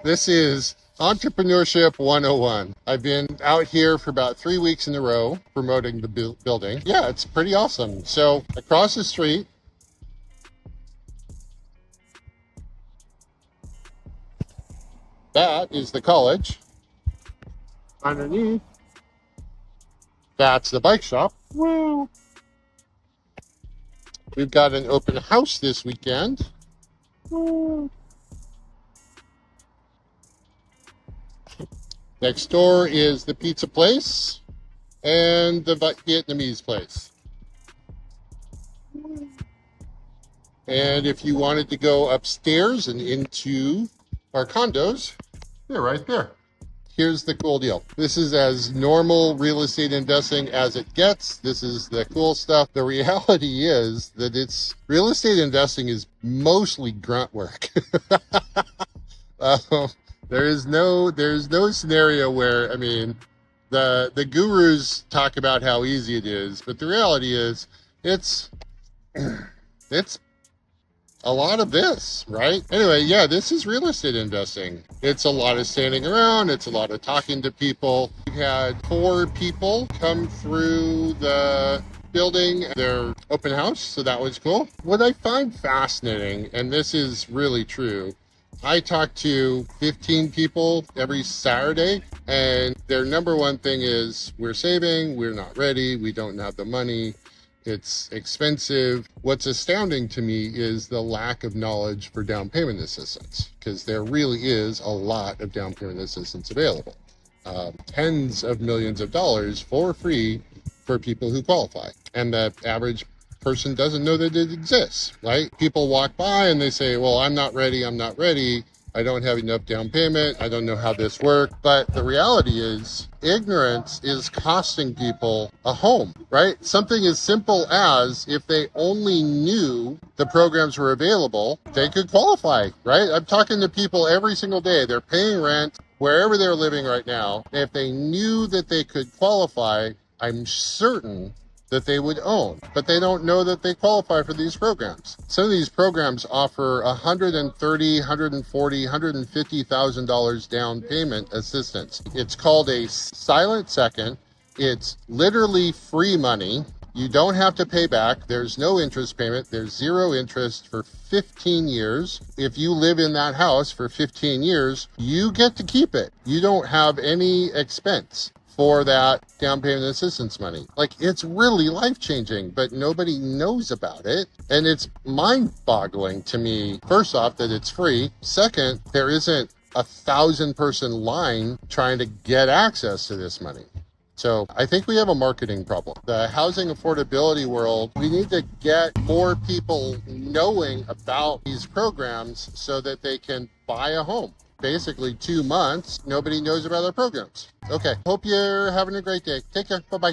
This is Entrepreneurship 101. I've been out here for about 3 weeks in a row promoting the building. Yeah, it's pretty awesome. So across the street, that is the college. Underneath, that's the bike shop. Woo! We've got an open house this weekend. Woo! Next door is the pizza place and the Vietnamese place. And if you wanted to go upstairs and into our condos, they're right there. Here's the cool deal. This is as normal real estate investing as it gets. This is the cool stuff. The reality is that real estate investing is mostly grunt work. There's no scenario where, I mean, the gurus talk about how easy it is, but the reality is it's a lot of this, right? Anyway, yeah, this is real estate investing. It's a lot of standing around. It's a lot of talking to people. We had 4 people come through the building, their open house, so that was cool. What I find fascinating, and this is really true, I talk to 15 people every Saturday, and their number one thing is, we're saving, we're not ready, we don't have the money, it's expensive. What's astounding to me is the lack of knowledge for down payment assistance, because there really is a lot of down payment assistance available. Tens of millions of dollars for free for people who qualify. And the average person doesn't know that it exists, right? People walk by and they say, well, I'm not ready, I don't have enough down payment, I don't know how this works. But the reality is, ignorance is costing people a home, right? Something as simple as, if they only knew the programs were available, they could qualify, right? I'm talking to people every single day. They're paying rent wherever they're living right now. If they knew that they could qualify, I'm certain that they would own, but they don't know that they qualify for these programs. Some of these programs offer $130,000, $140,000, $150,000 down payment assistance. It's called a silent second. It's literally free money. You don't have to pay back. There's no interest payment. There's 0 interest for 15 years. If you live in that house for 15 years, you get to keep it. You don't have any expense for that down payment assistance money. Like, it's really life-changing, but nobody knows about it. And it's mind-boggling to me, first off, that it's free. Second, there isn't a 1,000-person line trying to get access to this money. So I think we have a marketing problem. The housing affordability world, we need to get more people knowing about these programs so that they can buy a home. Basically 2 months, nobody knows about our programs. Okay, hope you're having a great day. Take care. Bye-bye.